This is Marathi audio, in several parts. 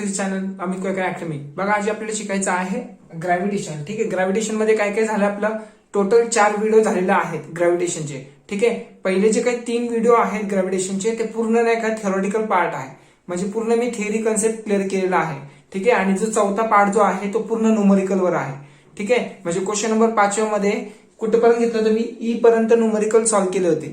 To channel अमिको academy. बघा आज आपल्याला शिकायचं आहे ग्रॅव्हिटेशन. ठीक आहे, ग्रॅव्हिटेशन मध्ये काय काय झालं आपलं टोटल 4 व्हिडिओ झालेले आहेत ग्रॅव्हिटेशनचे. ठीक आहे, पहिले जे काही 3 व्हिडिओ आहेत ग्रॅव्हिटेशनचे ते पूर्ण नाही का थेरोटिकल पार्ट आहे, म्हणजे पूर्ण मी थिअरी कन्सेप्ट क्लिअर केलेला आहे. ठीक आहे, आणि जो चौथा पार्ट जो आहे तो पूर्ण न्यूमरिकल वर आहे. ठीक आहे, म्हणजे क्वेश्चन नंबर 5 मध्ये कुठपर्यंत घेतलं तुम्ही ई पर्यंत न्यूमरिकल सॉल्व्ह केले होते.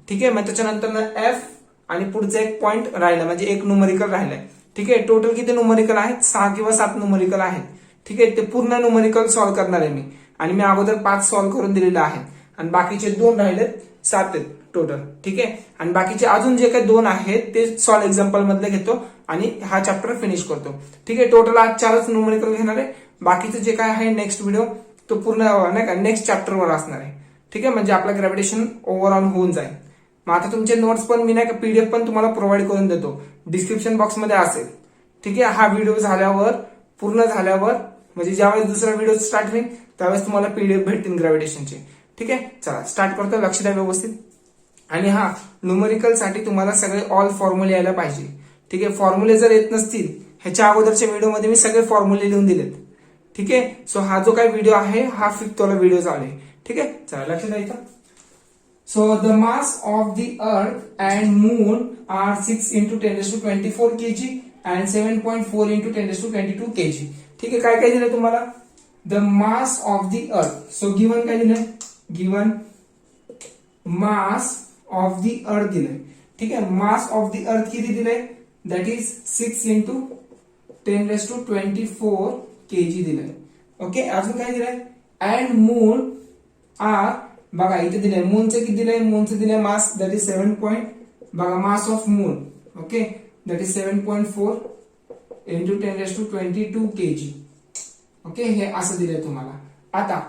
ठीक आहे, मग त्याच्यानंतर एफ आणि पुढचा एक पॉइंट राहिला म्हणजे एक न्यूमरिकल राहिलाय. ठीक आहे, टोटल किती न्यूमरिकल आहेत 6 किंवा 7 न्यूमरिकल आहेत. ठीक आहे, ते पूर्ण न्यूमरिकल सॉल्व्ह करणार आहे मी, आणि मी अगोदर 5 सॉल्व्ह करून दिलेले आहेत आणि बाकीचे 2 राहिलेत, 7 आहेत टोटल. ठीक आहे, आणि बाकीचे अजून जे काही 2 आहेत ते सॉल्व्ह एक्झाम्पल मधले घेतो आणि हा चॅप्टर फिनिश करतो. ठीक आहे, टोटल आज 4च न्यूमरिकल घेणार आहे. बाकीचं जे काय आहे नेक्स्ट व्हिडिओ तो पूर्ण नाही का नेक्स्ट चॅप्टरवर असणार आहे. ठीक आहे, म्हणजे आपलं ग्रॅव्हिटेशन ओव्हरऑल होऊन जाईल. मग आता तुमचे नोट्स पण मी नाही का पीडीएफ पण तुम्हाला प्रोव्हाइड करून देतो, डिस्क्रिप्शन बॉक्स मध्ये असेल. ठीक आहे, हा व्हिडिओ झाल्यावर पूर्ण झाल्यावर म्हणजे ज्यावेळेस दुसरा व्हिडिओ स्टार्ट होईल त्यावेळेस तुम्हाला पीडीएफ भेटतील ग्रॅव्हिटेशनचे. ठीक आहे, चला स्टार्ट करतो, लक्ष द्या व्यवस्थित. आणि हा न्यूमरिकल साठी तुम्हाला सगळे ऑल फॉर्म्युले यायला पाहिजे. ठीक आहे, फॉर्म्युले जर येत नसतील ह्याच्या अगोदरच्या व्हिडिओमध्ये मी सगळे फॉर्म्युले लिहून दिलेत. ठीक आहे, सो हा जो काही व्हिडिओ आहे हा 5th वाला व्हिडिओ चालू आहे. ठीक आहे, चला लक्ष द्या इथं. So the mass of the earth and moon are 6 into 10 raised to 24 kg and 7.4 into 10 raised to 22 kg. ठीक आहे, काय काय दिलंय तुम्हाला the mass of the earth. So given काय दिलंय, given mass of the earth दिलंय. ठीक आहे, mass of the earth किती दिलंय, that is 6 into 10 raised to 24 kg दिलंय. ओके, अजून काय दिलंय and moon are बघा इथे दिलंय मूनचं किती दिलंय, मूनचं दिलंय मास दॅट इज 7 पॉइंट, बघा mass of moon okay that is 7.4 into 10 raise to 22 kg. Okay, हे असं दिलंय तुम्हाला. आता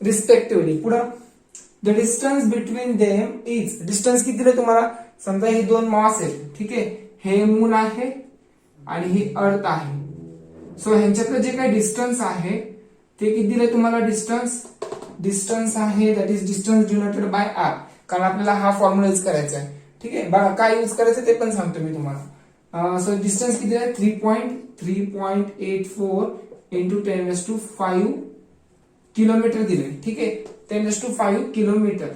रिस्पेक्टिव्हली पुढं the distance between them is, distance किती दिलंय तुम्हाला, समजा हे 2 मास आहेत. ठीक आहे, हे मून आहे आणि हे अर्थ आहे. सो ह्यांच्यातलं जे काही डिस्टन्स आहे ते किती दिलंय तुम्हाला, डिस्टन्स आहे that is distance denoted by R, कारण आपल्याला हा फॉर्म्युला यूज करायचा आहे. ठीक आहे, बघा काय यूज करायचं ते पण सांगतो मी तुम्हाला. सो डिस्टन्स किती आहे 3.84 इंटू 10 रेज टू 5 किलोमीटर दिले. ठीक आहे, 10 रेज टू 5 किलोमीटर.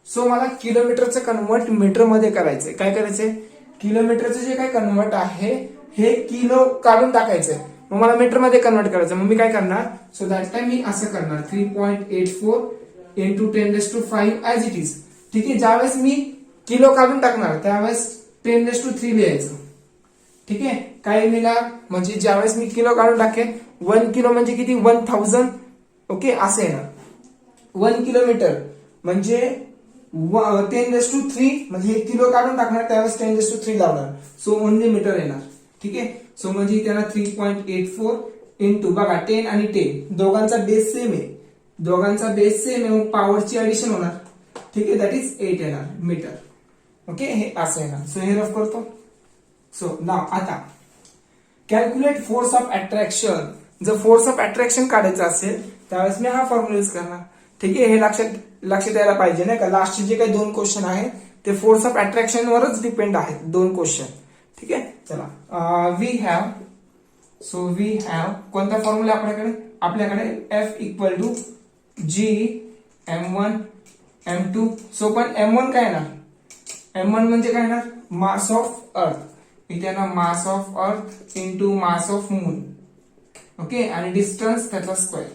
सो मला किलोमीटरचं कन्वर्ट मीटर मध्ये करायचंय. काय करायचंय, किलोमीटरचं जे काय कन्वर्ट आहे हे किलो काढून टाकायचंय, मग मला मीटर मध्ये कन्वर्ट करायचं. मग मी काय करणार, सो दॅट टाइम मी असं करणार 3.84 into 10 raise to 5 as it is. ठीक आहे, ज्यावेळेस मी किलो काढून टाकणार त्यावेळेस 10 रेज टू 3 लिहायचं. ठीक आहे, काय लिहिणार म्हणजे ज्यावेळेस मी किलो काढून टाकेन 1 किलो म्हणजे किती 1000. ओके, असं येणार 1 किलोमीटर म्हणजे 10 रेज टू 3 म्हणजे हे किलो काढून टाकणार त्यावेळेस 10 रेज टू 3 लावणार, सो ओनली मीटर येणार. ठीक आहे, सो म्हणजे त्याला 3.84 इंटू बघा 10 आणि 10 दोघांचा बेस सेम आहे, दोघांचा बेस सेम आहे, मग पॉवरची ऍडिशन होणार. ठीक आहे, दॅट इज 8 येणार मीटर. ओके, हे असं येणार. सो हे रफ करतो. सो नाव आता कॅल्क्युलेट फोर्स ऑफ अट्रॅक्शन. जर फोर्स ऑफ अट्रॅक्शन काढायचं असेल त्यावेळेस मी हा फॉर्म्युला यूज करणार. ठीक आहे, हे लक्षात यायला पाहिजे नाही का. लास्टचे जे काही 2 क्वेश्चन आहेत ते फोर्स ऑफ अट्रॅक्शन वरच डिपेंड आहेत 2 क्वेश्चन. ठीक आहे, चला वी हॅव कोणता फॉर्म्युला आपल्याकडे F equal to G M1 M2. So पण M1 काय येणार, M1 म्हणजे काय येणार मास ऑफ अर्थ. इथे ना मास of earth into mass of moon. Okay, आणि डिस्टन्स त्याचा स्क्वेअर.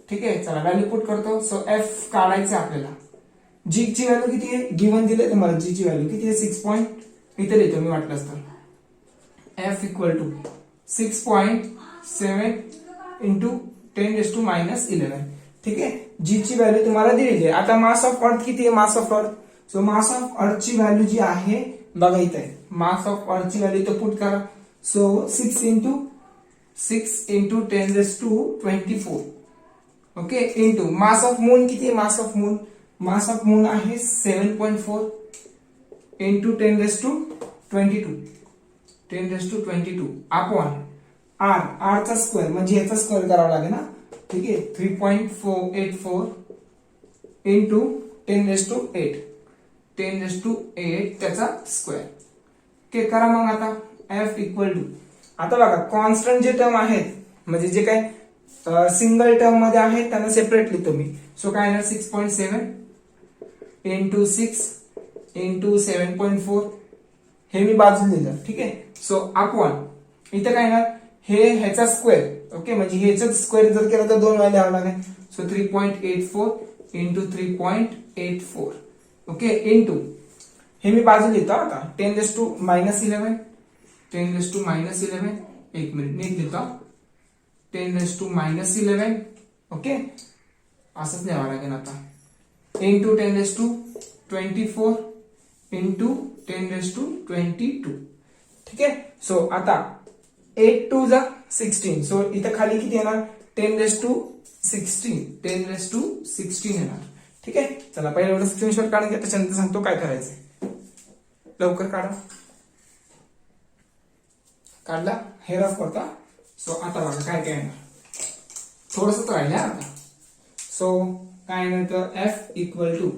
ठीक आहे, चला व्हॅल्यू पुट करतो. सो F काढायचं आपल्याला. G ची व्हॅल्यू किती आहे, गिवन दिले तुम्हाला. G ची व्हॅल्यू किती आहे 6 पॉइंट, इथे लिहितो मी वाटलंच तर. F equal to 6.7 into 10 raise to -11. ठीक आहे, G ची व्हॅल्यू तुम्हाला दिलेली आहे. आता मास ऑफ अर्थ किती आहे, mass of earth. So mass of अर्थची व्हॅल्यू जी आहे बघा इथे आहे, मास ऑफ अर्थची व्हॅल्यू इथं पुट करा. So 6 into 10 raise to 24. Okay, into mass of moon किती आहे, मास ऑफ मून आहे 7.4 into 10 raise to 22 upon R चा स्क्वेअर म्हणजे याचा स्क्वेअर करावा लागेल ना. ठीक आहे, 3.484 इंटू 10 रेज टू 8 त्याचा स्क्वेअर. ओके, करा मग आता F इक्वल टू आता बघा कॉन्स्टंट जे टर्म आहेत म्हणजे जे काय सिंगल टर्म मध्ये आहेत त्यांना सेपरेट लिहितो मी. सो काय येणार 6.7 इंटू 6 इंटू 7.4 हे मी बाजूला लिहिलं. ठीक आहे. सो अपॉन इथं काय येणार हे ह्याचा स्क्वेअर. ओके म्हणजे ह्याचा स्क्वेअर जर केला तर 2 वेळा लिहावं लागेल. So 3.84 into 3.84. ओके इंटू हे मी बाजू लिहितो आता 10⁻11 10⁻11 एक मिनिट नीट लिहितो 10⁻11. ओके असंच लिहावं लागेल आता इंटू 10⁻24 इंटू 10⁻22. ठीक आहे. सो आता 8 2 जा 16. सो इथं खाली किती येणार 10⁻16 10⁻16 येणार. ठीक आहे. चला पहिले एवढं स्क्रीनशॉट काढून घ्या त्याच्यानंतर सांगतो काय करायचंय. लवकर काढा. काढला हे रफ करता. सो आता बघा काय काय येणार थोडस राहिलं आता. सो काय येणार तर एफ इक्वल टू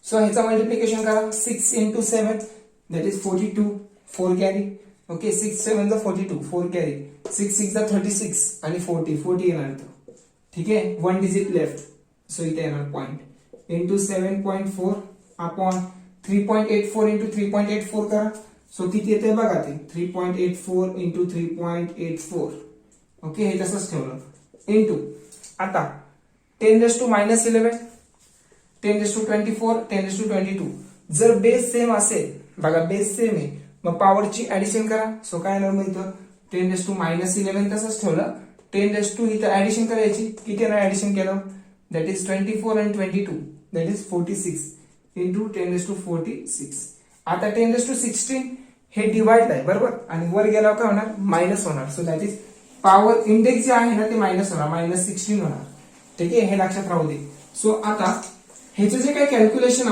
सो ह्याचा मल्टिप्लिकेशन करा 6 into 7 that is 42 4 carry. Okay 6 7 जा 42 4 कॅरी 6 6 जा 36 आणि 40 येणार तो. ठीक आहे. 1 डिजिट लेफ्ट. सो इथे येणार पॉइंट इंटू 7.4 अपॉन 3.84 इंटू 3.84 करा. सो किती येते बघा ते 3.84 इंटू 3.84. ओके हे तसंच ठेवलं इंटू आता 10⁻11 10⁻24 10⁻22. जर बेस सेम असेल बघा बेस सेम आहे मग पॉवरची ऍडिशन करा. सो काय येणार मग इथं 10⁻11 तसंच ठेवलं 10 इथं ऍडिशन करायची. किती येणार ऍडिशन केलं दॅट इज 24 आणि 22 दॅट इज 46 इंटू 10⁻46. आता 10⁻16 हे डिवाइड आहे बरोबर आणि वर गेल्यावर काय होणार मायनस होणार. So that is power index J आहे ना ते मायनस होणार -16 होणार. ठीक आहे हे लक्षात राहू दे. सो आता ह्याचं जे काय कॅल्क्युलेशन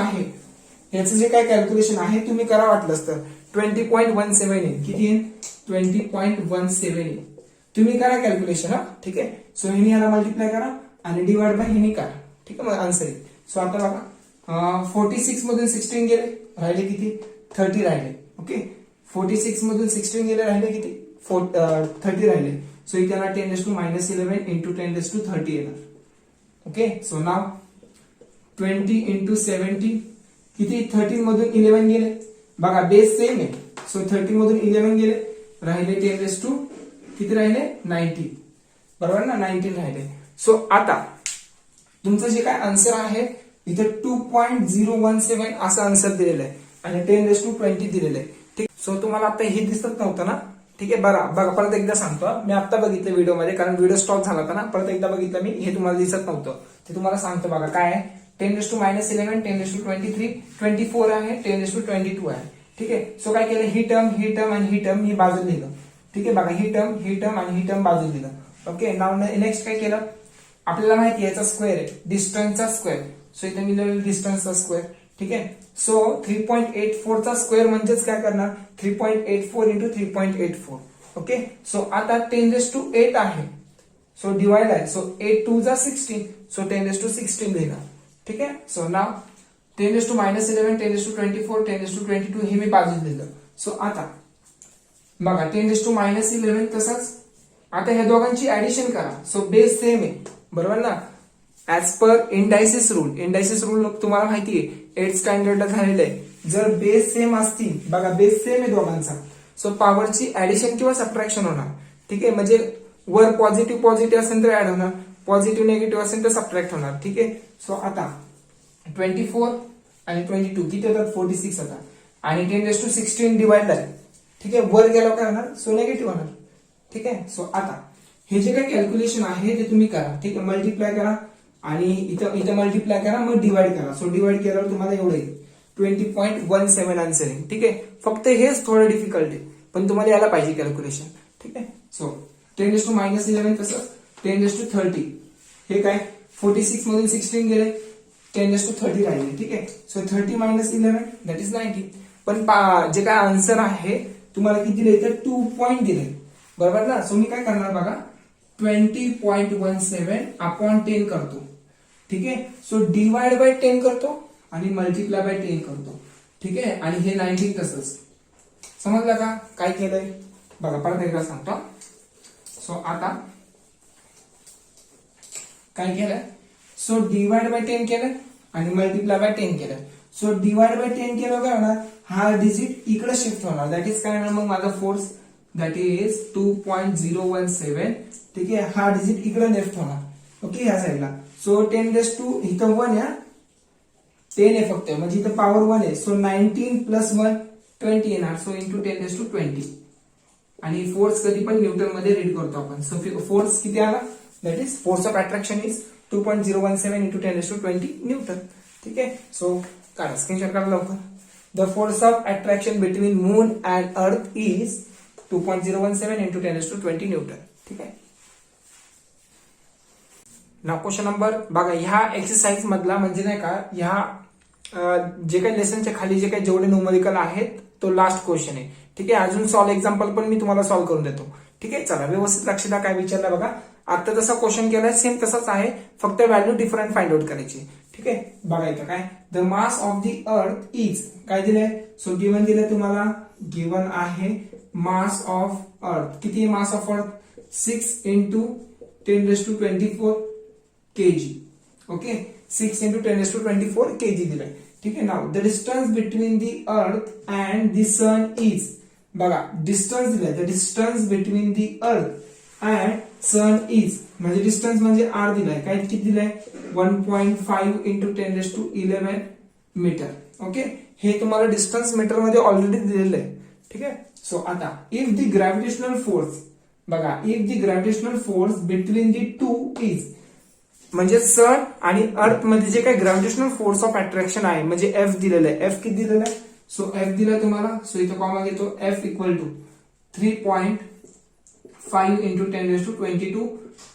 आहे तुम्ही करा वाटलंच तर 20.17 येईल. किती येईल 20.17 येईल. तुम्ही करा कॅल्क्युलेशन हा. ठीक आहे. सो ह्याने ह्याला मल्टिप्लाय करा आणि डिवाइड बाय ह्याने करा. ठीक आहे मग आन्सर येईल. सो आता बघा 46 मधून 16 गेले राहिले किती 30 राहिले. ओके 46 मधून 16 गेले राहिले किती 30 राहिले. सो इथे येणार 10⁻11 इंटू 10⁻30 येणार. ओके सो नाव 20 इंटू 70 किती 13 मधून 11 गेले बघा बेस सेम आहे. सो 13 मधून 11 गेले राहिले 10⁻, किती राहिले 19 बरोबर ना 19 राहिले. सो आता तुमचं जे काय आन्सर आहे इथे 2.017 असं आन्सर दिलेलं आहे आणि 10⁻20 दिलेलं आहे. ठीक. सो तुम्हाला आता हे दिसत नव्हतं ना. ठीक आहे बघा परत एकदा सांगतो मी आता बघितलं व्हिडिओमध्ये कारण व्हिडिओ स्टॉप झाला होता ना. परत एकदा बघितलं मी हे तुम्हाला दिसत नव्हतं ते तुम्हाला सांगतो बघा काय आहे 10⁻11 10⁻23 24 आहे 10⁻22 आहे. ठीक आहे. सो काय केलं ही टर्म आणि ही टर्म ही बाजू लिहिलं. ठीक आहे बघा ही टर्म आणि ही टर्म बाजू लिहिलं. ओके नाव नेक्स्ट काय केलं आपल्याला माहिती आहे याचा स्क्वेअर आहे डिस्टन्सचा स्क्वेअर. सो इथे मी लिहिलं डिस्टन्सचा स्क्वेअर. ठीक आहे. सो 3.84 चा स्क्वेअर म्हणजेच काय करणार 3.84 इंटू 3.84. ओके सो आता 10⁻8 आहे. सो डिवाइड आहे. सो 8 2 जा 16 सो 10⁻16 लिहिणार. ठीक आहे. सो नाव 10⁻11 10⁻24 10⁻22 हे मी बाजूला लिहिलं. सो आता बघा 10⁻11 तसंच आता ह्या दोघांची ऍडिशन करा. सो बेस सेम आहे बरोबर ना ऍज पर इंडायसिस रूल तुम्हाला माहिती आहे 8th स्टँडर्डला झालेलं आहे. जर बेस सेम असतील बघा बेस सेम आहे दोघांचा सो पॉवरची ऍडिशन किंवा सबट्रॅक्शन होणार. ठीक आहे म्हणजे वर पॉझिटिव्ह असेल तर ऍड होणार पॉझिटिव्ह निगेटिव्ह असेल तर सबट्रॅक्ट होणार. ठीक आहे. सो आता 24 आणि 22 किती होतात 46 होतात आणि 10⁻16 डिवाइड आहे. ठीक आहे वर गेल्यावर काय होणार सो निगेटिव्ह होणार. ठीक आहे. सो आता हे जे काही कॅल्क्युलेशन आहे ते तुम्ही करा. ठीक आहे मल्टिप्लाय करा आणि इथं मल्टिप्लाय करा मग डिवाइड करा. सो डिवाइड केल्यावर तुम्हाला एवढं येईल 20.17 आन्सर येईल. ठीक आहे फक्त हेच थोडं डिफिकल्ट आहे पण तुम्हाला यायला पाहिजे कॅल्क्युलेशन. ठीक आहे. सो 10⁻11 तसंच 10⁻30 हे काय 46 मधून 16 गेले 10⁻30 राहिले. ठीक आहे. So 30-11 that is 19. पण जे काय आन्सर आहे तुम्हाला किती दिले तर 2 पॉईंट दिले बरोबर ना. सो मी काय करणार बघा 20.17 अपॉन 10 करतो. ठीक आहे. सो डिवाइड बाय 10 करतो आणि मल्टिप्लाय बाय 10 करतो. ठीक आहे आणि हे 19 तसंच समजलं का काय केलंय बघा परत एकदा सांगतो. सो आता काय केलं, सो डिवाइड बाय 10 केलं आणि मल्टिप्लाय बाय 10 केलं. सो डिवाइड बाय 10 केलं काय होणार, हा डिजिट इकडे शिफ्ट होणार. दॅट इज काय होणार मग माझा फोर्स, दॅट इज 2.017. ठीक आहे, हा डिजिट इकडे लेफ्ट होणार. ओके, ह्या साईडला. सो 10 इथं 1 या 10 आहे फक्त, म्हणजे इथं पॉवर 1 आहे. सो 19 प्लस 1 20 येणार. सो इंटू 10 आणि फोर्स कधी पण न्यूटन मध्ये रीड करतो आपण. सो फोर्स किती आला, that is force of attraction is 2.017 into 10 newton. ठीक आहे, सो काढा स्क्रीनशॉट काढा लवकर. The force of attraction between moon and earth is 2.017 into 10 newton. ठीक आहे. ना क्वेश्चन नंबर बघा, ह्या एक्सरसाइज मधला म्हणजे नाही का, ह्या जे काही लेसनच्या खाली जे काही जेवढे न्यूमेरिकल आहेत तो लास्ट क्वेश्चन आहे. ठीक आहे, अजून सॉल्व एक्झाम्पल पण मी तुम्हाला सॉल्व करून देतो. ठीक आहे, चला व्यवस्थित लक्ष द्या काय विचारलं बघा. आता जसा क्वेश्चन केलाय सेम तसाच आहे, फक्त व्हॅल्यू डिफरंट फाइंड आउट करायची. ठीक आहे, बघा इथं काय, the mass of the earth is काय दिलंय. सो गिवन दिलंय तुम्हाला, गिवन आहे मास ऑफ अर्थ. किती आहे mass of earth, 6 into 10 kg. Okay, 6 into 10 kg दिलाय. ठीक आहे, now the distance between the earth and the sun is. बघा डिस्टन्स दिलाय, the distance between the earth and sun is, म्हणजे डिस्टन्स म्हणजे आर दिलाय. काय किती दिलाय, 1.5 इंटू 10 मीटर. ओके, हे तुम्हाला डिस्टन्स मीटर मध्ये ऑलरेडी दिलेलं आहे. ठीक आहे, सो आता इफ द ग्रॅव्हिटेशनल फोर्स, बघा if the gravitational force between the two is, म्हणजे सन आणि अर्थ मध्ये जे काही ग्रॅव्हिटेशनल फोर्स ऑफ अट्रॅक्शन आहे, म्हणजे एफ दिलेलं आहे. एफ किती दिलेलं आहे, सो एफ दिलाय तुम्हाला. सो इथं कॉमा घेतो, F equal to 3.5 into 10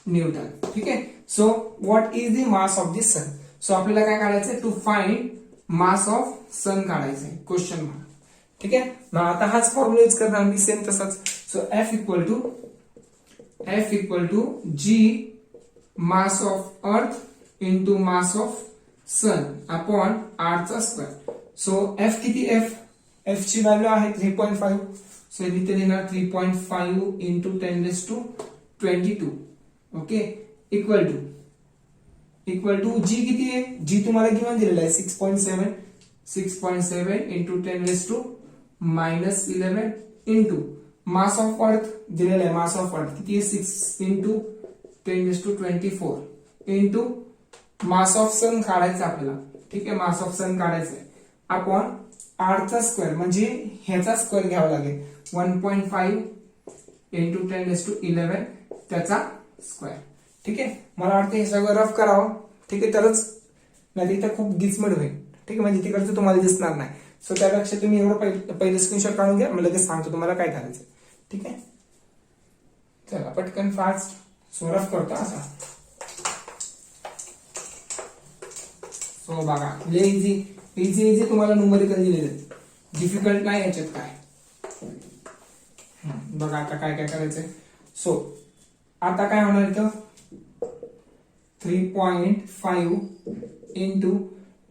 newton. ठीक आहे, so what is the mass of the sun. So आपल्याला काय काढायचंय, to find mass of sun काढायचंय, क्वेश्चन मार्क. ठीक आहे, मग आता हाच फॉर्म्युला यूज करणार मी सेम तसाच. So F equal to G mass of earth into mass of sun upon R चा स्क्वेअर. सो एफ किती, एफ ची व्हॅल्यू आहे 3.5. सो इथे लिहिणार 3.5 into 10 okay, equal to G किती आहे, जी तुम्हाला गिवन दिलेला आहे 6.7 इंटू 10 इंटू मास ऑफ अर्थ दिलेला आहे. मास ऑफ अर्थ किती आहे, 6 इंटू 10 इंटू मास ऑफ सन काढायचं आपल्याला. ठीक आहे, मास ऑफ सन काढायचं आहे अपॉन आर चा स्क्वेअर, म्हणजे ह्याचा स्क्वेअर घ्यावा लागेल. 1.5 इंटू 10 त्याचा स्क्वेअर. ठीक आहे, मला वाटतं हे सगळं रफ करावं. ठीक आहे, तरच नाही इथं खूप गिचमड होईल. ठीक आहे, म्हणजे तिकडचं तुम्हाला दिसणार नाही. सो त्यापेक्षा तुम्ही एवढं पहिले स्क्रीनशॉट काढून घ्या, मला लगेच सांगतो तुम्हाला काय करायचं. ठीक आहे, चला पटकन फास्ट सो रफ करतो असा. सो बघा इझी इझी तुम्हाला न्यूमेरिकल दिलेले, डिफिकल्ट नाही याच्यात काय. बघा आता काय काय करायचंय. सो आता काय होणार इथं, 3.5 into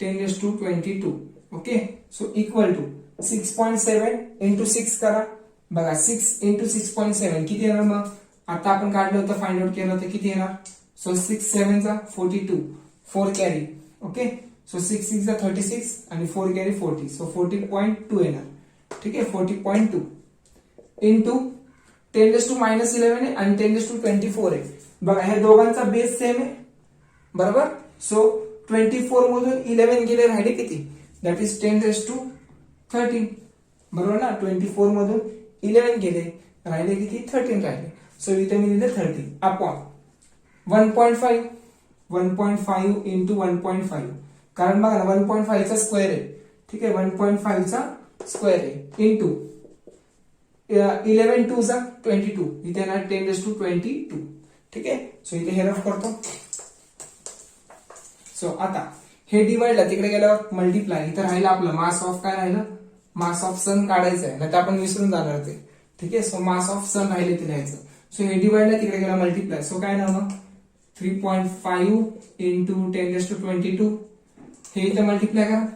10 okay. So equal to 6.7 into 6 करा. बघा 6 इंटू 6.7 किती येणार, मग आता आपण काढलं होतं फाइंड आउट केलं होतं किती येणार. सो 6 7 चा 42, 4 कॅरी. ओके, सो 6 6 चा 36 आणि 4 कॅरी 40. सो 40.2 येणार. ठीक आहे, 40.2 इंटू 10 आहे आणि 10 आहे. बघा हे दोघांचा बेस सेम आहे बरोबर. सो 24 मधून 11 गेले, राहिले किती, दॅट इज 10 बरोबर ना. 24 मधून 11 गेले, राहिले किती, 13 राहिले. सो इथे मी लिहिले 30 अपॉन 1.5 इंटू 1.5, कारण बघा ना 1.5 चा स्क्वेअर आहे. ठीक आहे, 1.5 चा स्क्वेअर आहे इंटू 11 2 चा 22, इथे येणार 10 ठीक आहे, सो इथे हे रफ करतो. सो आता हे डिवाइडला तिकडे गेल्यावर मल्टिप्लाय, इथे राहिलं आपलं मास ऑफ काय राहिलं, मास ऑफ सन काढायचं आहे, नाही तर आपण विसरून जाणार ते. ठीक आहे, सो मास ऑफ सन राहिले ते लिहायचं. सो हे डिवाइडला तिकडे गेला मल्टिप्लाय. सो काय ना मग 3.5 इंटू 10 हे इथे मल्टिप्लाय करा.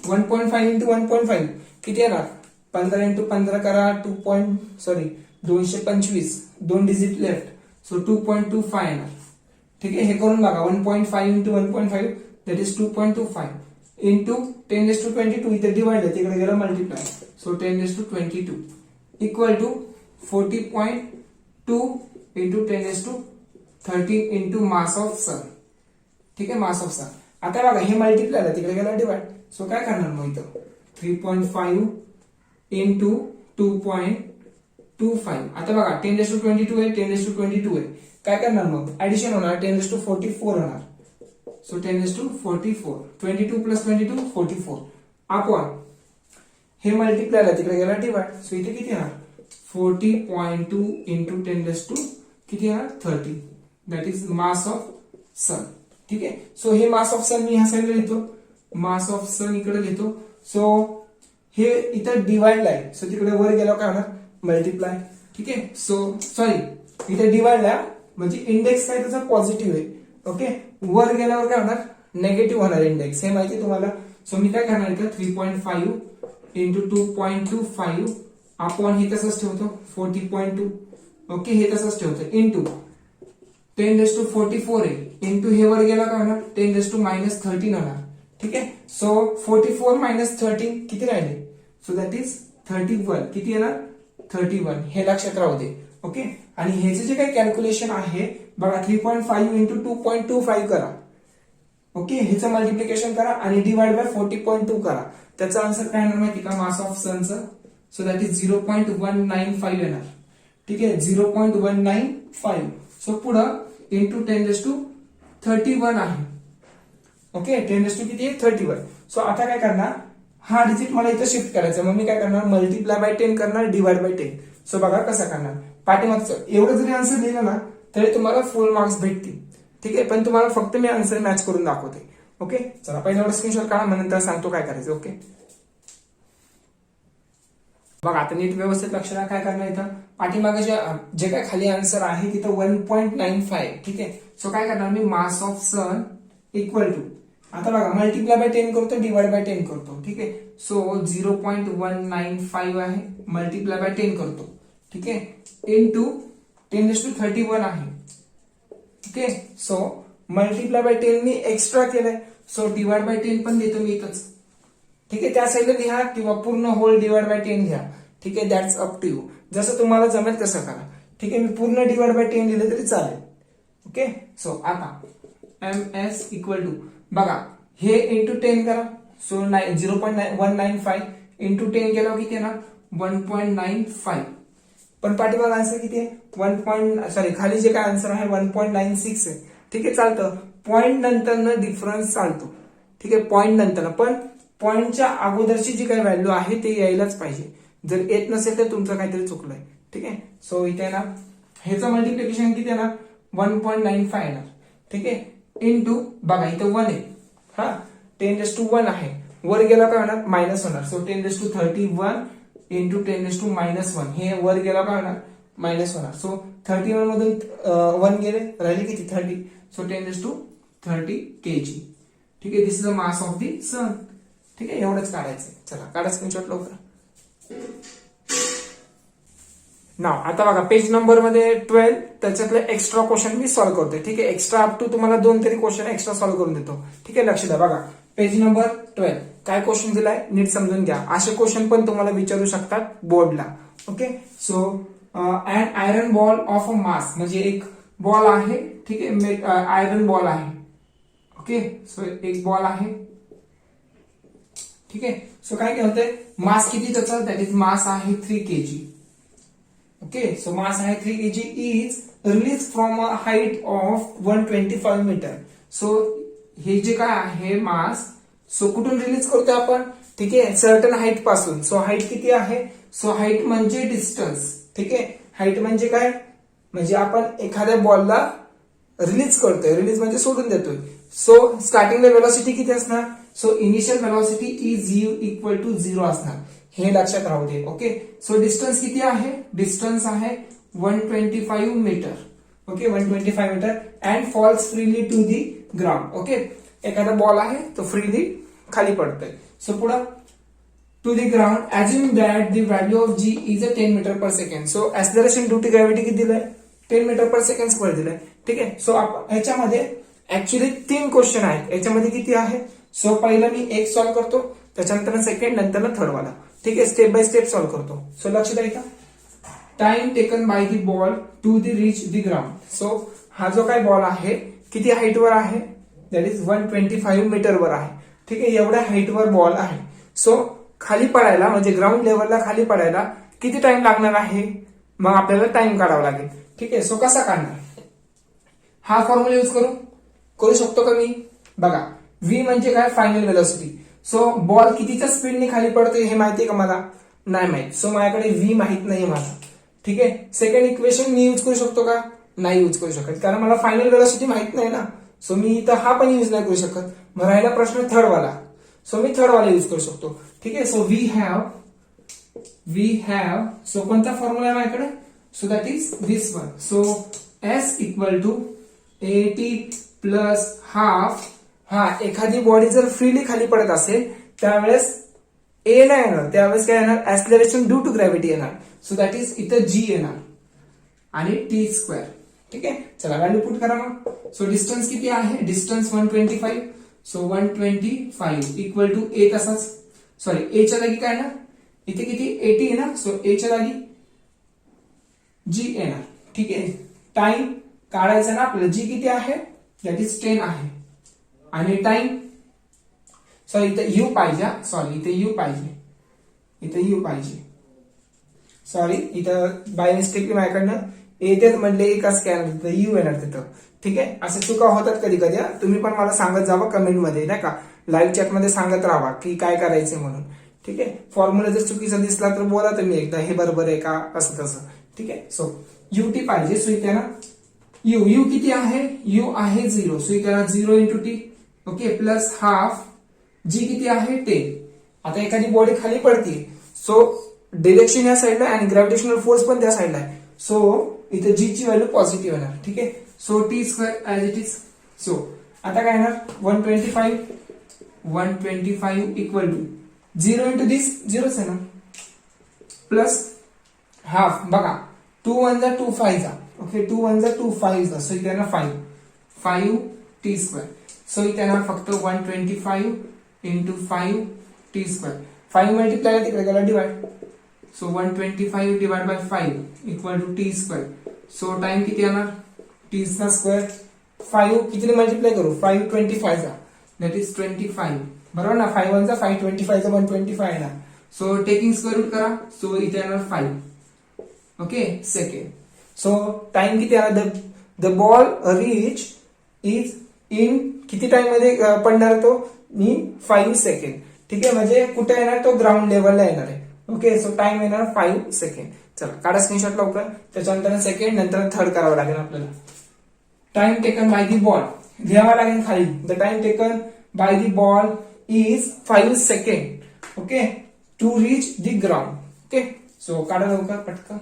1.5 इंटू 1.5 किती येणार, 15 इंटू 15 करा 225 दोन डिजिट लेफ्ट, सो 2.25 येणार. ठीक आहे, हे करून बघा. 1.5 इंटू 1.5 दॅट इज 2.25 इंटू 10⁻22 इथे डिवाइड आहे, तिकडे गेलं multiply, so 10⁻22 equal to 40.2 into 10⁻13 into mass of sun. ठीक आहे, मास ऑफ सन. आता बघा हे मल्टिप्लाय आहे, तिकडे गेला डिवाइड, सो काय करणार मग इथं 3.5 इंटू 2.25. आता बघा 10⁻22 आहे, 10⁻22 आहे, काय करणार मग ऍडिशन होणार 10⁻44 होणार. सो 10⁻44 22 प्लस 22 44 अपॉन हे मल्टिप्लाय तिकडे गेला डिवाइड, सो इथे किती येणार 40.2 इंटू 10⁻, किती येणार 30, that is mass of sun. ठीक आहे, सो हे मास ऑफ सन मी ह्या साईडला लिहितो, मास ऑफ सन इकडे लिहितो. सो हे इथं डिवाइड आहे, सो तिकडे वर गेला काय होणार मल्टिप्लाय. ठीक आहे, सो सॉरी इथे डिवाइड आहे म्हणजे इंडेक्स काय त्याचा पॉझिटिव्ह आहे. ओके, वर गेल्यावर काय होणार नेगेटिव्ह होणार इंडेक्स, हे माहिती तुम्हाला. सो मी काय करणार इथं 3.5 इंटू 2.25 अपॉन हे तसंच ठेवतो 40.2. ओके, हे तसंच ठेवतो इंटू 10⁻44 आहे, इंटू हे वर गेला काय होणार 10⁻13 होणार. ठीक आहे, सो 44 मायनस 13 किती राहिले, सो दॅट इज 31. किती येणार 31, हे लक्षात राहू दे. ओके, आणि ह्याचे जे काही कॅल्क्युलेशन आहे बघा 3.5 इंटू 2.25 करा. ओके, ह्याचं मल्टिप्लिकेशन करा आणि डिवाइड बाय 40.2 करा, त्याचा आन्सर काय येणार माहिती का मास ऑफ सनचं, सो दॅट इज 0.195 येणार. ठीक आहे, 0.195. सो पुढं इंटू 10⁻31 आहे. ओके, 10⁻ किती आहे 31. सो आता काय करणार हा डिजिट मला इथं शिफ्ट करायचा, मग मी काय करणार मल्टिप्लाय बाय 10 करणार डिवाइड बाय 10. सो बघा कसं करणार, पाठीमागचं एवढं जरी आन्सर दिलं ना तरी तुम्हाला फुल मार्क्स भेटतील. ठीक आहे, पण तुम्हाला फक्त मी आन्सर मॅच करून दाखवते. ओके, चला पहिला एवढं स्क्रीनशॉट काढा, मग नंतर सांगतो काय करायचं. ओके, बघा आता नीट व्यवस्थित लक्ष द्या काय करणार इथं पाठीमागे जे काय खाली आन्सर आहे तिथं 1.95. ठीक आहे, सो काय करणार मी mass of sun equal to, आता बघा मल्टिप्लाय बाय 10 करतो डिवाइड बाय 10 करतो. ठीक आहे, सो 0.195 आहे, मल्टिप्लाय बाय 10 करतो. ठीक आहे, इंटू 10⁻31 आहे. ठीक आहे, so multiply by 10 me extra केलंय, सो डिवाइड बाय 10 पण देतो मी इथंच. ठीक आहे, त्या साईडला लिहा किंवा पूर्ण होल डिवाइड बाय 10 घ्या. ठीक आहे, दॅट्स अप टू यू, जसं तुम्हाला जमेल तसं करा. ठीक आहे, मी पूर्ण डिवाइड बाय 10 लिहिलं तरी चालेल. ओके, सो आता MS इक्वल टू बघा हे इंटू 10 करा, सो 0.195 इंटू 10 केल्यावर किती येणार 1.95. पण पाठीमागे आन्सर किती आहे खाली जे काय आन्सर आहे 1.96 आहे. ठीक आहे, चालतं पॉइंट नंतर डिफरन्स चालतो. ठीक आहे, पॉइंट नंतर, पण पॉइंटच्या अगोदरची जी काही व्हॅल्यू आहे ते यायलाच पाहिजे, जर येत नसेल तर तुमचं काहीतरी चुकलंय. ठीक आहे, सो इथे ना ह्याचं मल्टिप्लिकेशन किती येणार 1.95 येणार. ठीक आहे, इंटू बघा इथं 1 आहे, हा 10⁻1 आहे, वर गेला काय होणार मायनस होणार, सो 10⁻31 इंटू 10⁻1 हे वर गेला काय होणार मायनस होणार. सो 31 मधून 1 गेले राहिले किती 30, सो 10⁻30 kg. ठीक आहे, this is the mass of the sun. ठीक आहे, एवढंच काढायचंय. चला काढा स्क्रीनशॉट लवकर. नाव आता बघा पेज नंबर मध्ये 12 त्याच्यातले एक्स्ट्रा क्वेश्चन मी सॉल्व्ह करतोय. ठीक आहे, एक्स्ट्रा अप टू तुम्हाला 2 तरी क्वेश्चन एक्स्ट्रा सॉल्व्ह करून देतो. ठीक आहे, लक्ष द्या. बघा पेज नंबर 12 काय क्वेश्चन दिलाय नीट समजून घ्या. असे क्वेश्चन पण तुम्हाला विचारू शकतात बोर्डला. Okay, so and iron ball of a mass, म्हणजे एक बॉल आहे. ठीक आहे, आयरन बॉल आहे. ओके, सो एक बॉल आहे. ठीक आहे, सो काय होतंय मास किती त्याचा, दॅट इज मास आहे 3 kg. ओके, सो मास आहे 3 kg is release from a height of 125 metre. So हे जे काय आहे मास, सो कुठून रिलीज करतोय आपण. ठीक आहे, सर्टन हाईट पासून. सो हाईट किती आहे, सो हाईट म्हणजे डिस्टन्स. ठीक आहे, हाईट म्हणजे काय, म्हणजे आपण एखाद्या बॉलला रिलीज करतोय, रिलीज म्हणजे सोडून देतोय. सो स्टार्टिंगला वेलोसिटी किती असणार, so initial velocity is u equal to 0 असणार, हे लक्षात राहू दे. ओके, सो डिस्टन्स किती आहे, डिस्टन्स आहे 125 metre. Okay, 125 metre and falls freely to the ground. Okay, एखादा बॉल आहे तो फ्रीली खाली पडतोय. सो पुढं to the ground assuming that the value of g is a 10 meter per second. So acceleration due to gravity किती दिलंय 10 मीटर पर सेकंड स्क्वेअर दिलंय. ठीक आहे. सो ह्याच्यामध्ये ऍक्च्युली 3 क्वेश्चन आहेत. याच्यामध्ये किती आहे. सो पहिला मी एक सॉल्व्ह करतो, त्याच्यानंतर सेकंड, नंतर थर्ड वाला. ठीक आहे. स्टेप बाय स्टेप सॉल्व्ह करतो. सो लक्ष द्या. Time taken by the ball to the reach the ground. So हा जो काय बॉल आहे किती हाईट वर आहे, दॅट इज 125 मीटर वर आहे. ठीक आहे. एवढ्या हाईट वर बॉल आहे. सो खाली पडायला म्हणजे ग्राउंड लेवलला खाली पडायला किती टाइम लागणार आहे, मग आपल्याला टाइम काढावा लागेल. ठीक आहे. सो कसा काढणार, हा फॉर्म्युला युज करू शकतो का मी. बघा व्ही म्हणजे काय, फायनल व्हेलॉसिटी. सो बॉल कितीच्या स्पीडने खाली पडतोय हे माहितीये का मला, नाही माहित. सो माझ्याकडे व्ही माहित नाहीये माझा. ठीक आहे. सेकंड इक्वेशन मी युज करू शकतो का, नाही युज करू शकत, कारण मला फायनल व्हेलॉसिटी माहित नाही ना. सो मी इथं हा पण युज नाही करू शकत. मग राहिला प्रश्न थर्ड वाला. सो मी थर्ड वाला युज करू शकतो. ठीक आहे. सो वी हॅव सो कोणता फॉर्म्युला आहे माझ्याकडे, so that is this one. So S equal to 80 plus half. हा एखादी बॉडी जर फ्रीली खाली पडत असेल त्यावेळेस ए नाही येणार, त्यावेळेस काय येणार, ऍक्सलरेशन ड्यू टू ग्रॅव्हिटी येणार. सो दॅट इज इथं जी येणार आणि टी स्क्वेअर. ठीक आहे. चला व्हॅल्यू पुट करा मग. सो डिस्टन्स किती आहे, डिस्टन्स 125. सो 125 इक्वल टू ए तसाच, सॉरी ए च्या जागी काय ना, इथे किती 80 आहे ना. सो ए च्या जागी जी येणार. ठीक आहे. टाइम काढायचा ना आपल्याला, जी किती आहे, दॅट इज 10 आहे. आणि टाइम सॉरी इथे यू पाहिजे, सॉरी इथे यू पाहिजे, इथे यू पाहिजे, सॉरी इथं बाय मिस्टेकली माझ्याकडनं येतेच म्हणले एका स्कॅन तिथं यू येणार तिथं. ठीक आहे. असे चुका होतात कधी कधी. तुम्ही पण मला सांगत जावा कमेंटमध्ये, नाही का, लाईव्ह चॅटमध्ये सांगत राहा की काय करायचं म्हणून. ठीक आहे. फॉर्म्युला जर चुकीचा दिसला तर बोला तुम्ही एकदा, हे बरोबर आहे का, असं तसं. ठीक आहे. सो यू टी पाहिजे. सो इथे ना यू किती आहे, यू आहे 0. सो इथे 0 into T. Okay. Plus half G किती आहे 10. आता एखादी बॉडी खाली पडते, सो डिरेक्शन या साईडला आणि ग्रॅव्हिटेशनल फोर्स पण त्या साईडला आहे. सो इथे जी ची व्हॅल्यू पॉझिटिव्ह येणार. ठीक आहे. So T square as it is. So आता काय येणार 125 इक्वल टू 0 इंटू दिस 0च आहे ना, प्लस हाफ. बघा 2 1 जा 2 5 जा. ओके. 2 1 जा 2 5 जा. सो इथे येणार 5 टी स्क्वेअर. सो इथे येणार फक्त 125 इंटू 5 टी स्क्वेअर. 5 मल्टिप्लाय तिकडे गेला divide. So 125 divide by 5 equal to T square. So time किती येणार, टी चा स्क्वेअर 5 कितीने मल्टिप्लाय करू, 5 25 जा, दॅट इज 25. बरोबर ना. 5 1 जा 5, 25 जा 125 येणार. सो टेकिंग स्क्वेअर रूट करा. सो इथे येणार 5. ओके. सेकंड. सो टाइम किती येणार, the ball reach is in किती टाइम मध्ये पडणार तो, इन 5 सेकंड. ठीक आहे. म्हणजे कुठे येणार तो, ग्राउंड लेवलला येणार आहे. ओके. सो टाइम येणार 5 सेकंड. चला काढा स्क्रीनशॉट लवकर. त्याच्यानंतर सेकंड, नंतर थर्ड करावं लागेल आपल्याला. Time taken by the ball लिहावा लागेल खाली. The time taken by the ball is 5 second. Okay. To reach the ground. Okay. So काढा लवकर पटकन.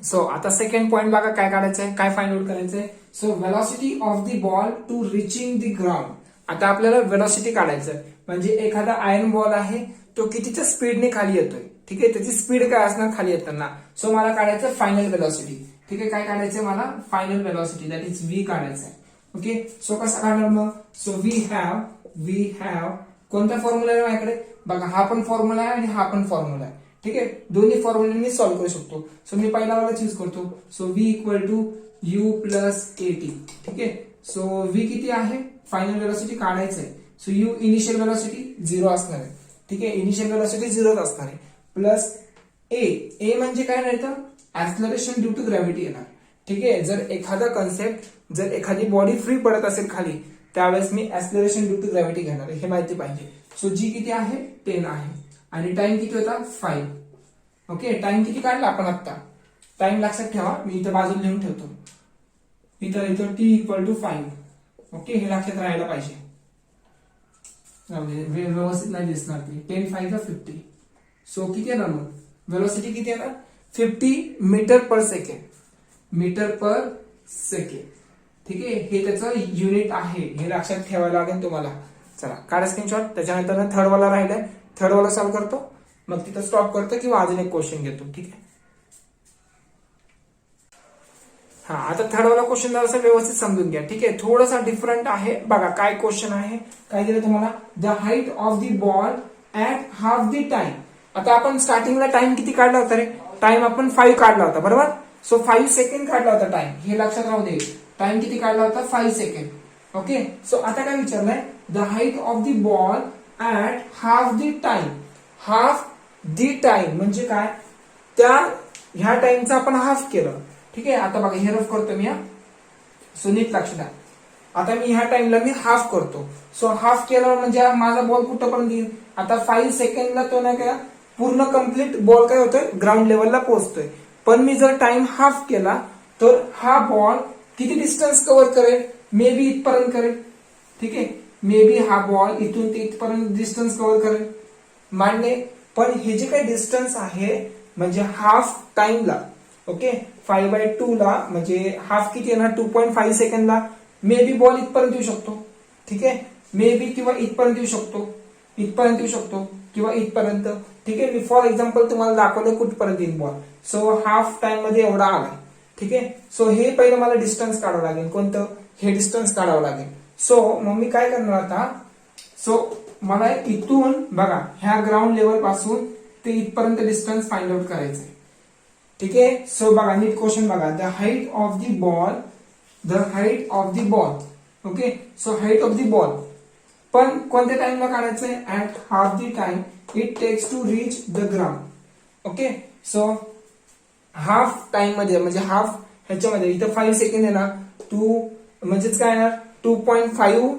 सो आता सेकंड पॉइंट बघा काय काढायचंय, काय फाइंड आउट करायचंय. So velocity of the ball to reaching the ground. आता आपल्याला वेलॉसिटी काढायचं, म्हणजे एखादा आयर्न बॉल आहे तो कितीच्या स्पीडने खाली येतोय. ठीक आहे. त्याची स्पीड काय असणार खाली येताना. सो मला काढायचं फायनल वेलॉसिटी. ठीक आहे. काय काढायचंय मला, final velocity, that is V काढायचं आहे. ओके. सो कसं काढणार मग, सो वी हॅव कोणता फॉर्म्युला आहे माझ्याकडे, बघा हा पण फॉर्म्युला आहे आणि हा पण फॉर्म्युला आहे. ठीक आहे. दोन्ही फॉर्म्युले मी सॉल्व्ह करू शकतो. सो मी पहिला वाला चूज करतो. So V equal to u plus 80. ठीक आहे. सो व्ही किती आहे, फायनल वेलॉसिटी काढायचं आहे. सो यू इनिशियल वेलॉसिटी 0 असणार आहे. ठीक आहे. इनिशियल वेलॉसिटी 0 असणार आहे. प्लस ए म्हणजे काय नाही तर ऍक्सलरेशन ड्यू टू ग्रॅव्हिटी येणार. ठीक आहे. जर एखादा कन्सेप्ट, जर एखादी बॉडी फ्री पडत असेल खाली, त्यावेळेस मी ऍक्सलरेशन ड्यू टू ग्रॅव्हिटी घेणार आहे, हे माहिती पाहिजे. सो जी किती आहे 10 आहे आणि टाइम किती होता 5. ओके. टाइम किती काढला आपण आता, टाइम लक्षात ठेवा, मी इथं बाजूला लिहून ठेवतो. इथं टी इक्वल टू 5. ओके. हे लक्षात राहायला पाहिजे, व्यवस्थित नाही दिसणार ते. 10 5 जा 50. सो किती येणार मग, वेलोसिटी किती येणार 50 मीटर पर सेकंड. मीटर पर सेकंड. ठीक आहे. हे त्याचं युनिट आहे, हे लक्षात ठेवायला लागेल तुम्हाला. चला काढा स्क्रीनशॉट. त्याच्यानंतर थर्ड वाला राहिलाय, थर्ड वाला सॉल्व्ह करतो, मग तिथं स्टॉप करतो किंवा अजून एक क्वेश्चन घेतो. ठीक आहे. हा आता थर्ड वाला क्वेश्चन जरासा व्यवस्थित समजून घ्या. ठीक आहे, थोडासा डिफरंट आहे. बघा काय क्वेश्चन आहे, काय दिलं तुम्हाला, the height of the ball at half the time. आता आपण स्टार्टिंगला टाइम किती काढला होता रे, टाइम आपण 5 काढला होता बरोबर. सो 5 सेकंड काढला होता टाइम, हे लक्षात राहू दे. टाइम किती काढला होता, 5 सेकंड. ओके, सो आता काय विचारलंय, the height of the ball at half the time. Half the time म्हणजे काय, त्या ह्या टाइमचा आपण हाफ केलं. ठीक आहे, आता बघा हे रफ करतो मी. सो नीट लक्ष द्या. आता मी ह्या टाइमला मी हाफ करतो. सो हाफ केलं म्हणजे माझा बॉल कुठपर्यंत येईल, आता 5 सेकंडला तो नाही का पूर्ण कम्प्लीट बॉल काय होतोय, ग्राउंड लेवलला पोहोचतोय. पण मी जर टाइम हाफ केला तर हा बॉल किती डिस्टन्स कव्हर करेल, मे बी इथपर्यंत करेल. ठीक आहे, मे बी हा बॉल इथून ते इथपर्यंत डिस्टन्स कव्हर करेल, मान्य. पण हे जे काही डिस्टन्स आहे म्हणजे हाफ टाइमला, ओके 5/2 ला म्हणजे हाफ किती येणार, 2.5 सेकंडला मे बी बॉल इथपर्यंत येऊ शकतो. ठीक आहे, मे बी किंवा इथपर्यंत येऊ शकतो, इथपर्यंत येऊ शकतो किंवा इथपर्यंत. ठीक आहे, मी फॉर एक्झाम्पल तुम्हाला दाखवलं कुठपर्यंत येईल बॉल. सो हाफ टाइम मध्ये एवढा आलाय. ठीक आहे, सो हे पहिलं मला डिस्टन्स काढावं लागेल, कोणतं, हे डिस्टन्स काढावं लागेल. सो मग मी काय करणार आता, सो मला इथून बघा ह्या ग्राउंड लेवल पासून ते इथपर्यंत डिस्टन्स फाइंड आउट करायचंय. ठीक आहे, सो बघा नीट क्वेश्चन बघा, the height of the ball, the height of the ball. Okay, so height of the ball पण कोणत्या टाइमला काढायचंय, at half the time it takes to reach the ground. Okay, so half time मध्ये म्हणजे हाफ ह्याच्यामध्ये इथं 5 सेकंड आहे ना, म्हणजेच काय येणार 2.5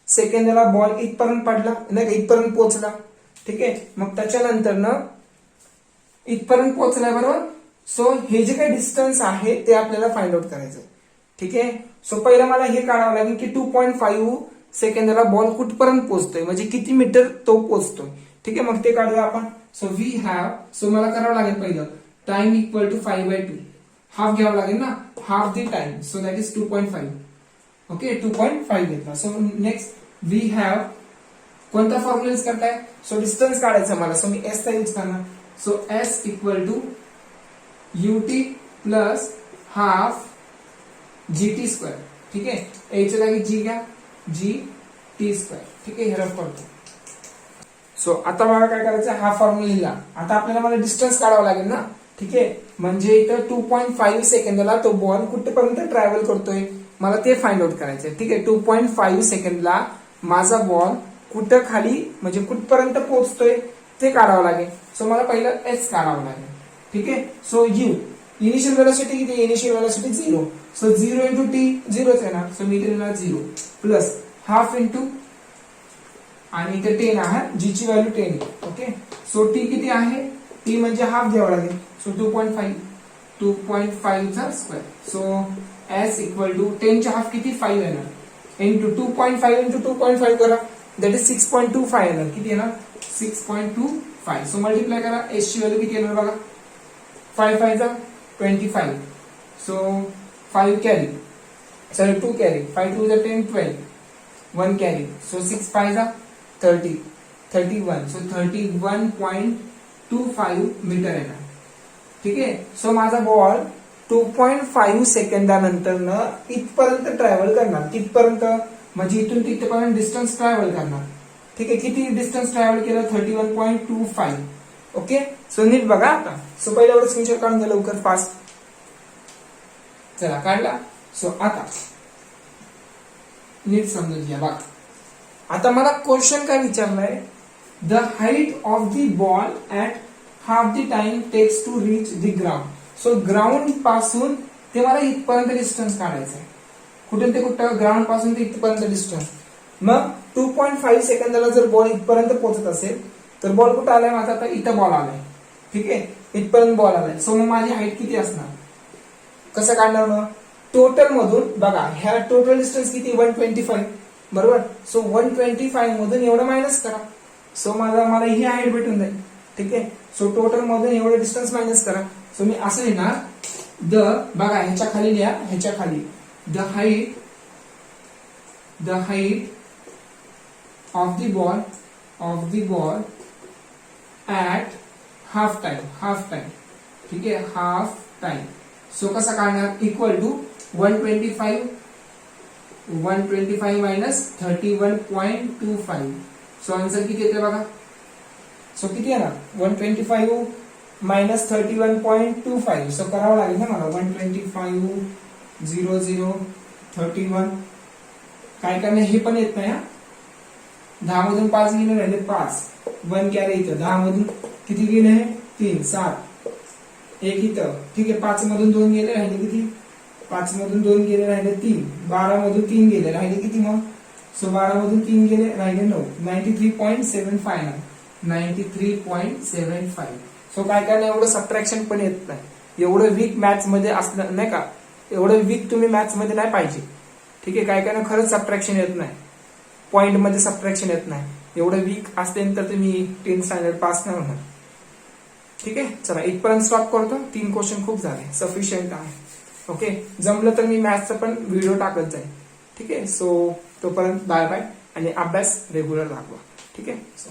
सेकंदला बॉल इथपर्यंत पडला नाही, इथपर्यंत पोहोचला. ठीक आहे, मग त्याच्यानंतर ना इथपर्यंत पोहोचलाय बरोबर. सो हे जे काही डिस्टन्स आहे ते आपल्याला फाइंड आउट करायचं. ठीक आहे, सो पहिलं मला हे काढावं लागेल की 2.5 सेकंदला बॉल कुठपर्यंत पोहोचतोय, म्हणजे किती मीटर तो पोहोचतोय. ठीक आहे, मग ते काढूया आपण. सो वी हॅव, सो मला करावं लागेल पहिलं टाइम इक्वल टू 5/2, हाफ घ्यावं लागेल ना, half the time, so that is 2.5. Okay, 2.5 घेतला. सो नेक्स्ट वी हॅव, कोणता फॉर्म्युला यूज करताय, सो डिस्टन्स काढायचा मला, सो मी एस चा यूज करणार. So S equal to ut plus half gt square. ठीक आहे, एच्या जागी जी घ्या, gt स्क्वेअर. ठीक आहे, हे रफ करतो. सो आता मला काय करायचं, हा फॉर्म्युला लिहिला. आता आपल्याला मला डिस्टन्स काढावं लागेल ना. ठीक आहे, म्हणजे इथं 2.5 सेकंदला तो बॉल कुठपर्यंत ट्रॅव्हल करतोय मला ते फाइंड आउट करायचंय. ठीक आहे, 2.5 सेकंदला माझा बॉल कुठं खाली म्हणजे कुठपर्यंत पोहोचतोय ते काढावं लागेल. सो मला पहिलं एस काढावं लागेल. ठीक आहे, सो यू इनिशियल वेलोसिटी किती, initial velocity 0. So 0 into T 0च येणार. सो मी इथे लिहिणार 0 प्लस हाफ इंटू आणि इथे 10 आहे, जी ची व्हॅल्यू 10. ओके, सो टी किती आहे, टी म्हणजे हाफ घ्यावं लागेल. सो 2.5 चा square. So S equal to 10 च्या हाफ किती 5 येणार इंटू 2.5 इंटू 2.5 करा, दॅट इज 6.25 येणार. किती येणार 6.25. सो मल्टिप्लाय करा, एस ची व्हॅल्यू किती येणार बघा, 5 5 चा 25. सो 5 कॅरी, सॉरी 2 कॅरी, 5 2 चा 10 12, 1 कॅरी. सो 6 5 चा 30 31. सो 31.25 मीटर येणार. ठीक आहे, सो माझा बॉल 2.5 सेकंदानंतर इथपर्यंत ट्रॅव्हल करणार. तिथपर्यंत म्हणजे इथून तिथपर्यंत डिस्टन्स ट्रॅव्हल करणार. ठीक आहे, किती डिस्टन्स ट्रॅव्हल केलं, 31.25. ओके, सो नीट बघा आता. सो पहिल्या एवढं स्क्रीनशॉट काढून घ्या लवकर फास्ट. चला काढला. सो आता नीट समजून घ्या बघा. आता मला क्वेश्चन काय विचारलाय, the height of the ball at half the time takes to reach the ground. So ground पासून ते मला इथपर्यंत डिस्टन्स काढायचं आहे. कुठून ते कुठं, ग्राउंड पासून ते इथपर्यंत डिस्टन्स. मग 2.5 सेकंदाला जर बॉल इथपर्यंत पोहोचत असेल तर बॉल कुठं आलाय माझा, आता इथं बॉल आलाय. ठीक आहे, इथपर्यंत बॉल आलाय. सो मग माझी हाईट किती असणार, कसं काढणार मग, टोटल मधून बघा ह्या टोटल डिस्टन्स किती 125 बरोबर. सो 125 मधून एवढं मायनस करा. सो मला ही हाईट भेटून जाईल. ठीक आहे, सो टोटल मधून एवढं डिस्टन्स मायनस करा. सो मी असं लिहिणार, द बघा ह्याच्या खाली लिहा, ह्याच्या खाली the height of the ball at half time ठीक आहे, हाफ टाइम. सो कसा काढणार, equal to 125 minus 31.25. So answer किती येते बघा. सो किती येणार 125 मायनस 31.25. सो करावं लागेल ना मला 125 00 31 काय करणे हे पण येत नाही. 10 मधून 5 गेले राहिले 5, 1 कॅरी इथं, 10 मधून किती गेले आहे 3, 7 एक इथं ठीक आहे. 5 मधून 2 गेले राहिले किती, 5 मधून 2 गेले राहिले 3, 12 मधून 3 गेले राहिले किती मग. सो 12 मधून 3 गेले राहिले 9. 93.75 93.75. सो काय काय एवढं सबट्रॅक्शन पण येत नाही. एवढं वीक मॅथ्स मध्ये असलं नाही का, एवढं वीक तुम्ही मॅथ्स मध्ये नाही पाहिजे ठीक आहे. काय काय खरंच सबट्रॅक्शन येत नाही, पॉइंट मध्ये सबट्रॅक्शन येत नाही. एवढं वीक असते तर तुम्ही 10th स्टँडर्ड पास नाही होणार ठीक आहे. चला इथपर्यंत स्टॉप करतो. 3 क्वेश्चन खूप झाले, सफिशियंट आहे. ओके, जमलं तर मी मॅथ्सचा पण व्हिडिओ टाकत जाईल ठीक आहे. सो तोपर्यंत बाय बाय आणि अभ्यास रेग्युलर दाखवा ठीक आहे. सो